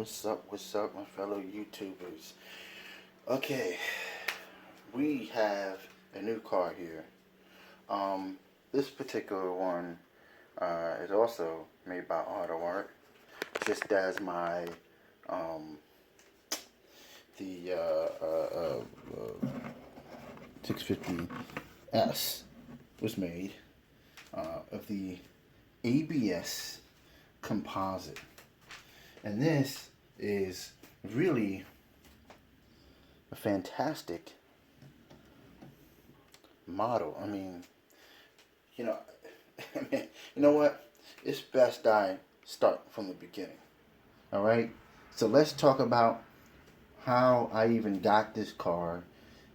what's up, my fellow YouTubers? Okay, we have a new car here. This particular one is also made by Autoart, just as my the 650S was made of the ABS composite. And this is really a fantastic model. I mean, you know, you know what? It's best I start from the beginning. All right. So let's talk about how I even got this car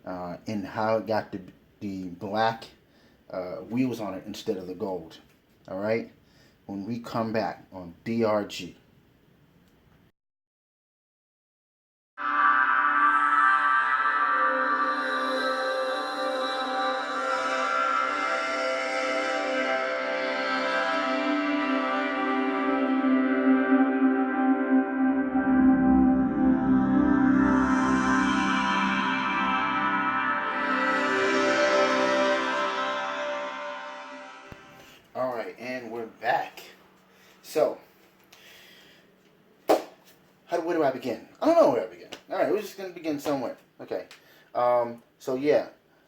and how it got the black wheels on it instead of the gold. All right. When we come back on DRG. Alright, and we're back. So, where do I begin? I don't know where I begin. Alright, we're just going to begin somewhere. Okay. So yeah,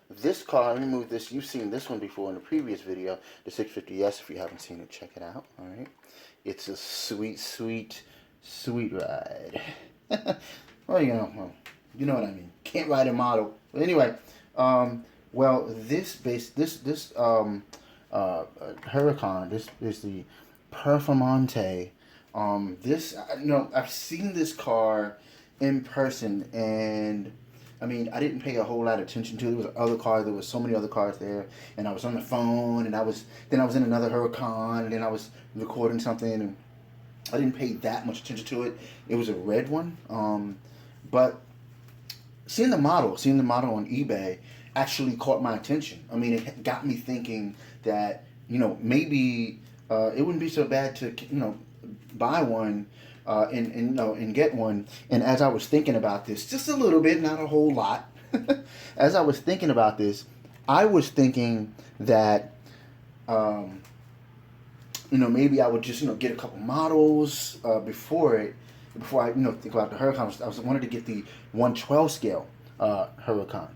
this car, let me move this. You've seen this one before in the previous video, the 650S. If you haven't seen it, check it out. Alright. It's a sweet, sweet, sweet ride. Well, you know what I mean. Can't ride a model. But anyway, well, this Huracan. This is the Performante. I've seen this car in person, and I mean, I didn't pay a whole lot of attention to it. There was other cars. There was so many other cars there, and I was on the phone, and I was in another Huracan, and then I was recording something, and I didn't pay that much attention to it. It was a red one, but seeing the model on eBay actually caught my attention. I mean, it got me thinking that, maybe it wouldn't be so bad to, buy one and get one. And as I was thinking about this, just a little bit, not a whole lot, as I was thinking about this, I was thinking that, maybe I would just, get a couple models before I, think about the Huracan. I wanted to get the 112 scale Huracan.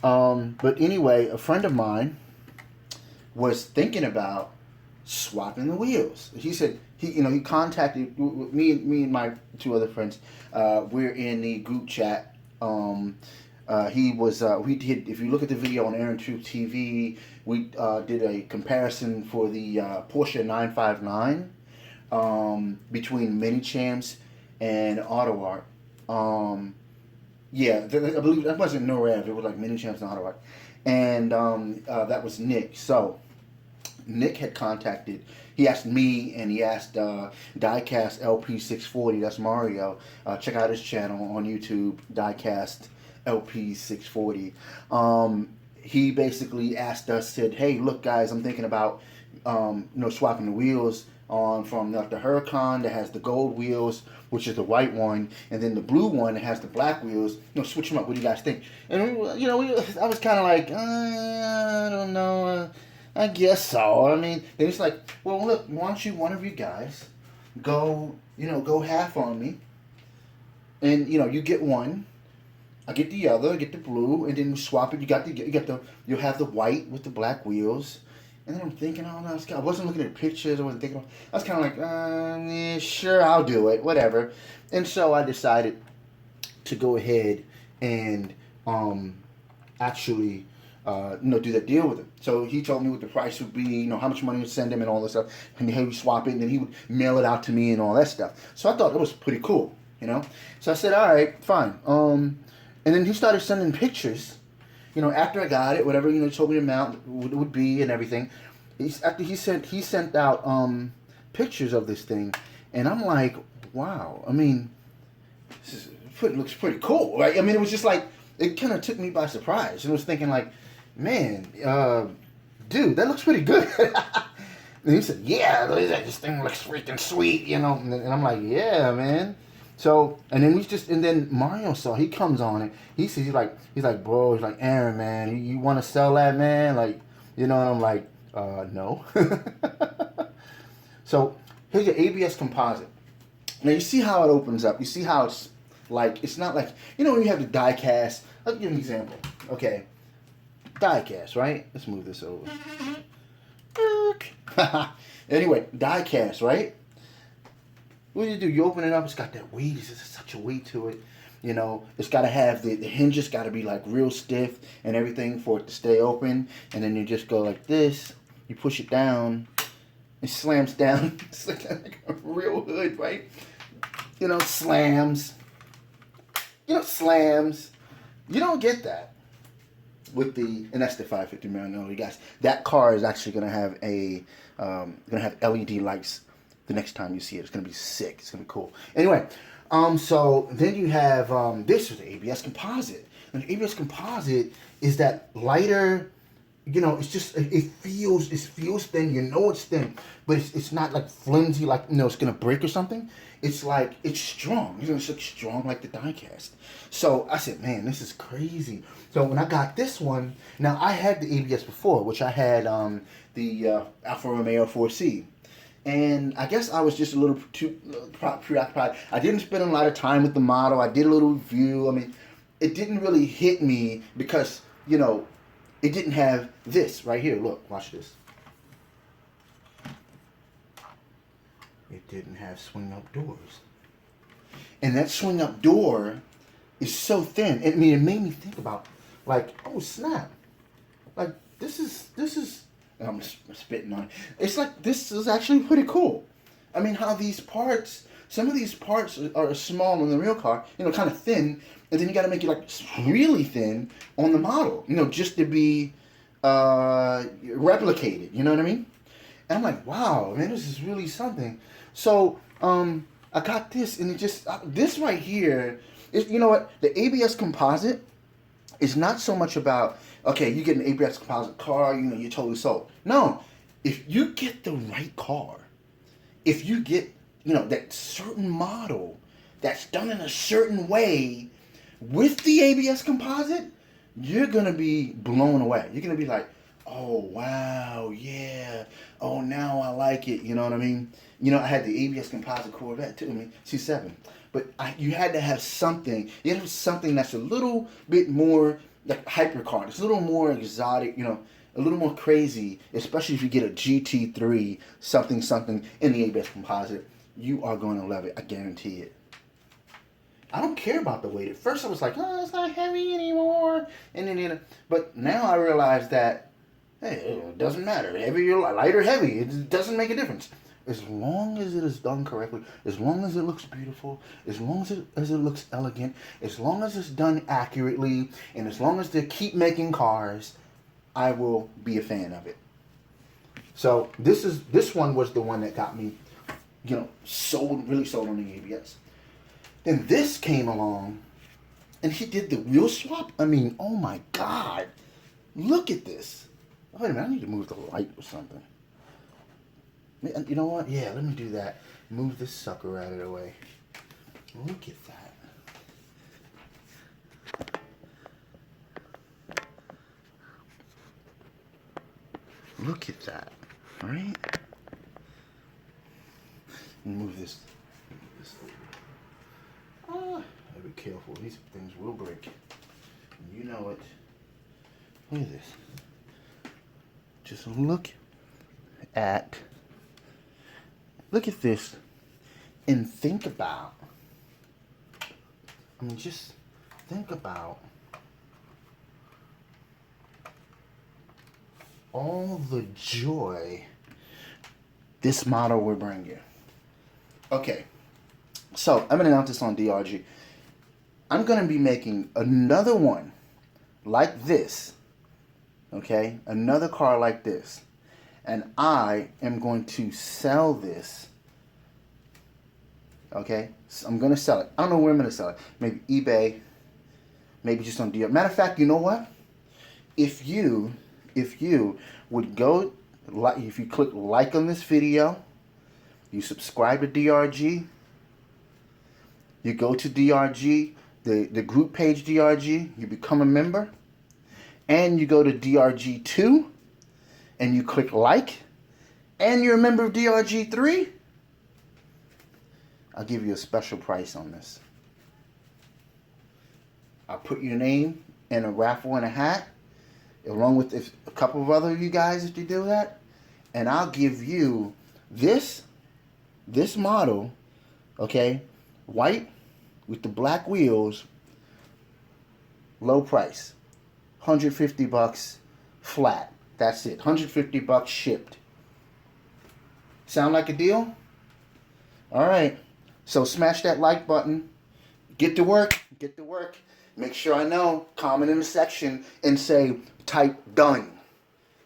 But anyway, a friend of mine was thinking about swapping the wheels. He said he contacted me and my two other friends. We're in the group chat. We did. If you look at the video on Aaron Troop TV, we did a comparison for the Porsche 959 between Mini Champs and Autoart. Yeah, I believe that wasn't No Rev. It was like Mini Champs and Autoart, and that was Nick. So Nick had contacted. He asked me, and he asked Diecast LP640. That's Mario. Check out his channel on YouTube, Diecast LP640. He basically asked us, said, "Hey, look, guys, I'm thinking about swapping the wheels on from the Huracan that has the gold wheels, which is the white one, and then the blue one that has the black wheels. Switch them up. What do you guys think?" And I was kind of like, I don't know. I guess so. I mean, then it's like, well, look, why don't one of you guys go half on me, and you get one, I get the other, I get the blue, and then we swap it. You'll have the white with the black wheels. And then I'm thinking, oh no, I wasn't looking at pictures. I wasn't thinking. I was kind of like, yeah, sure, I'll do it, whatever. And so I decided to go ahead and actually do that deal with him. So he told me what the price would be, how much money to send him and all this stuff, and he would swap it, and then he would mail it out to me and all that stuff. So I thought that was pretty cool, So I said, all right, fine. And then he started sending pictures. After I got it, whatever, he told me the amount would be and everything. After he sent out pictures of this thing, and I'm like, wow. I mean, it looks pretty cool, right? I mean, it was just like, it kind of took me by surprise. And I was thinking like, man, dude, that looks pretty good. And he said, yeah, this thing looks freaking sweet, And I'm like, yeah, man. So, and then Mario saw, he comes on it. He sees, he's like, bro, he's like, Aaron, man, you want to sell that, man? Like, and I'm like, no. So, here's your ABS composite. Now, you see how it opens up. You see how it's like, it's not like, when you have the die cast. I'll give you an example. Okay. Die cast, right? Let's move this over. Anyway, die cast, right? What do? You open it up, it's got that weight, it's such a weight to it. It's got to have, the hinges got to be like real stiff and everything for it to stay open. And then you just go like this, you push it down, it slams down. It's like a real hood, right? Slams. Slams. You don't get that with and that's the 550 Marinello, you guys. That car is actually going to have LED lights the next time you see it. It's going to be sick. It's going to be cool. Anyway, so then you have, this is the ABS composite. And the ABS composite is that lighter, it's just, it feels thin. It's thin, but it's not like flimsy, like, it's going to break or something. It's like, it's strong. It's like strong like the die cast. So I said, man, this is crazy. So when I got this one, now I had the ABS before, which I had the Alfa Romeo 4C. And I guess I was just a little too preoccupied. I didn't spend a lot of time with the model. I did a little review. I mean, it didn't really hit me because, it didn't have this right here. Look, watch this. It didn't have swing up doors. And that swing up door is so thin. I mean, it made me think about, like, oh snap. Like, this is I'm spitting on it. It's like, this is actually pretty cool. I mean, how these parts, some of these parts are small in the real car, kind of thin, and then you got to make it like really thin on the model, just to be replicated. You know what I mean? And I'm like, wow, man, this is really something. So I got this, and it just this right here is, you know what? The ABS composite is not so much about, okay, you get an ABS composite car, you're totally sold. No, if you get the right car, if you get, that certain model that's done in a certain way with the ABS composite, you're going to be blown away. You're going to be like, oh, wow, yeah. Oh, now I like it. You know what I mean? I had the ABS composite Corvette too. I mean, C7. But you had to have something. You had to have something that's a little bit more like hypercar. It's a little more exotic, a little more crazy, especially if you get a GT3 something in the ABS composite. You are going to love it. I guarantee it. I don't care about the weight. At first I was like, oh, it's not heavy anymore. But now I realize that, hey, it doesn't matter. Heavy or light or heavy, it doesn't make a difference. As long as it is done correctly, as long as it looks beautiful, as long as it looks elegant, as long as it's done accurately, and as long as they keep making cars, I will be a fan of it. So this one was the one that got me, really sold on the ABS. Then this came along, and he did the wheel swap. I mean, oh my God, look at this. Wait a minute, I need to move the light or something. You know what? Yeah, let me do that. Move this sucker out of the way. Look at that. Look at that. All right? Move this. Gotta be careful. These things will break. You know it. Look at this. Just look at this and think about, just think about all the joy this model will bring you. Okay, so I'm going to announce this on DRG. I'm going to be making another one like this, okay? Another car like this. And I am going to sell this, okay? So I'm going to sell it. I don't know where I'm going to sell it. Maybe eBay, maybe just on DRG. Matter of fact, you know what? If you would go, if you click like on this video, you subscribe to DRG, You go to DRG, the group page DRG, you become a member, and you go to DRG2, and you click like, and you're a member of DRG3, I'll give you a special price on this. I'll put your name in a raffle and a hat, along with a couple of other you guys if you do that, and I'll give you this model, okay, white with the black wheels, low price, $150 flat. That's it, $150 shipped. Sound like a deal? All right, so smash that like button. Get to work. Make sure I know. Comment in the section and say, type done.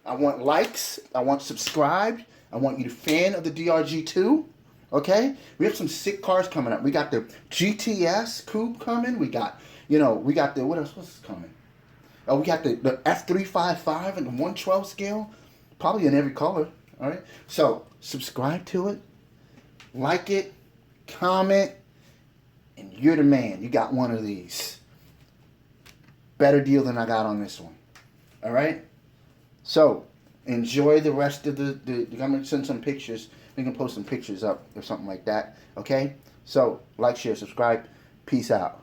I want likes. I want subscribed. I want you to fan of the DRG2. Okay? We have some sick cars coming up. We got the GTS coupe coming. We got the, what else? What's coming? Oh, we got the F355 and the 112 scale. Probably in every color. All right? So, subscribe to it. Like it. Comment. And you're the man. You got one of these. Better deal than I got on this one. All right? So, enjoy the rest of the I'm going to send some pictures. We can post some pictures up or something like that. Okay? So, like, share, subscribe. Peace out.